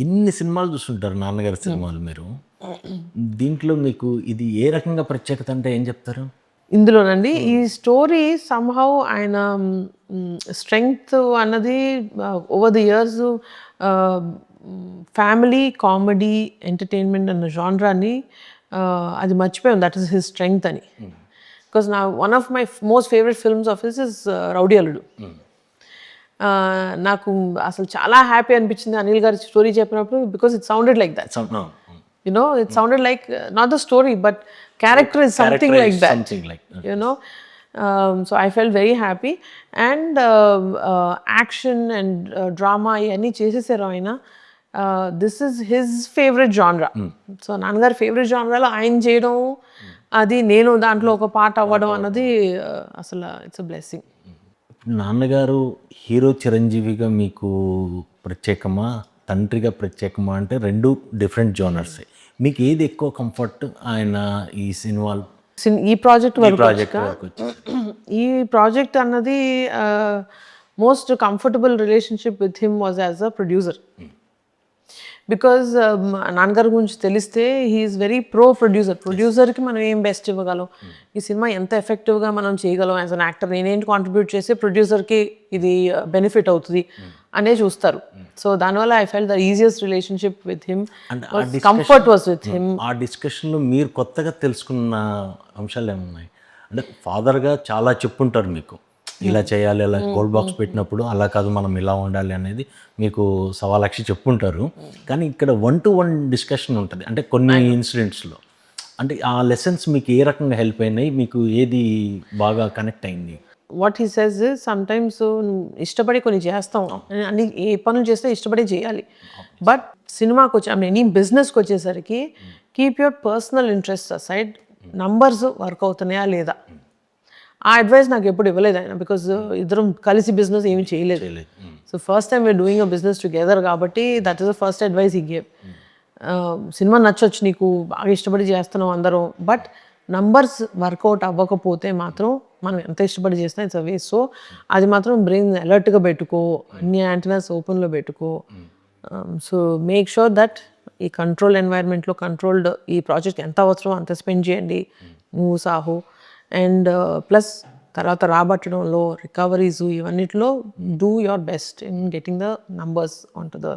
ఇన్ని సినిమాలు చూస్తుంటారు నాన్నగారి సినిమాలు మీరు. దీంట్లో మీకు ఇది ఏ రకంగా ప్రత్యేకత అంటే ఏం చెప్తారు? ఇందులోనండి ఈ స్టోరీ సమ్‌హౌ ఆయన స్ట్రెంగ్త్ అన్నది over the years family, comedy, entertainment అన్న జానరాని అది మర్చిపోయాం. దట్ ఈస్ హిస్ స్ట్రెంగ్త్ అని. Because one of my most favourite films of his is 'rowdy అల్లుడు'. నాకు అసలు చాలా హ్యాపీ అనిపించింది అనిల్ గారి స్టోరీ చెప్పినప్పుడు. Because it sounded like that. It sounded like not the story, but character is something like that. Something like that. So I felt very happy. And action and drama ఇవన్నీ చేసేసారు ఆయన. This is his favorite genre. So నాన్నగారి favourite జానరాలో ఆయన చేయడం, అది నేను దాంట్లో ఒక పార్ట్ అవ్వడం అన్నది అసలు ఇట్స్ అ బ్లెస్సింగ్. నాన్నగారు హీరో చిరంజీవిగా మీకు ప్రత్యేకమా, తండ్రిగా ప్రత్యేకమా అంటే రెండు డిఫరెంట్ జోనర్సే. మీకు ఏది ఎక్కువ కంఫర్ట్ ఆయన ఈ సినిమాలు ఈ ప్రాజెక్ట్ వరకు? ఈ ప్రాజెక్ట్ అన్నది most comfortable relationship with him was as a producer. Because నాన్నగారి గురించి తెలిస్తే హీఈస్ వెరీ ప్రో ప్రొడ్యూసర్. ప్రొడ్యూసర్కి మనం ఏం బెస్ట్ ఇవ్వగలం, ఈ సినిమా ఎంత ఎఫెక్టివ్గా మనం చేయగలం యాజ్ అన్ యాక్టర్, నేనేంటి కాంట్రిబ్యూట్ చేసి ప్రొడ్యూసర్కి ఇది బెనిఫిట్ అవుతుంది అనే చూస్తారు. సో దానివల్ల I felt the easiest relationship with him, comfort was with him. ఆ డిస్కషన్లో మీరు కొత్తగా తెలుసుకున్న అంశాలు ఏమున్నాయి? అంటే ఫాదర్గా చాలా చెప్పుంటారు మీకు, ఇలా చేయాలి, అలా గోల్డ్ బాక్స్ పెట్టినప్పుడు అలా కాదు మనం ఇలా ఉండాలి అనేది మీకు 1,00,000 చెప్పుంటారు. కానీ ఇక్కడ 1-to-1 డిస్కషన్ ఉంటుంది అంటే కొన్ని ఇన్సిడెంట్స్లో. అంటే ఆ లెసన్స్ మీకు ఏ రకంగా హెల్ప్ అయినాయి, మీకు ఏది బాగా కనెక్ట్ అయింది? వాట్ హీ సెజ్ సమ్టైమ్స్ ఇష్టపడి కొన్ని చేస్తాం, అన్ని ఏ పనులు చేస్తే ఇష్టపడి చేయాలి. బట్ సినిమాకి వచ్చి ఎనీ బిజినెస్కి వచ్చేసరికి keep your personal interest aside, numbers work అవుతున్నాయా లేదా, ఆ అడ్వైస్ నాకు ఎప్పుడు ఇవ్వలేదు ఆయన. బికాజ్ ఇద్దరం కలిసి బిజినెస్ ఏమి చేయలేదు. So first time we are doing a business together కాబట్టి that is the first advice he gave. Cinema నచ్చొచ్చు, నీకు బాగా ఇష్టపడి చేస్తున్నాం అందరం, బట్ నంబర్స్ వర్కౌట్ అవ్వకపోతే మాత్రం మనం ఎంత ఇష్టపడి చేసినా ఇట్స్ అ వేస్ట్. సో అది మాత్రం బ్రెయిన్ అలర్ట్గా పెట్టుకో, అన్ని యాంటీనాస్ ఓపెన్లో పెట్టుకో. సో మేక్ షూర్ దట్ ఈ కంట్రోల్ ఎన్వైర్న్మెంట్లో కంట్రోల్డ్ ఈ ప్రాజెక్ట్ ఎంత అవసరం అంత స్పెండ్ చేయండి నువ్వు సాహు. అండ్ ప్లస్ తర్వాత రాబట్టడంలో రికవరీస్ ఇవన్నిటిలో do your best in getting the numbers on to the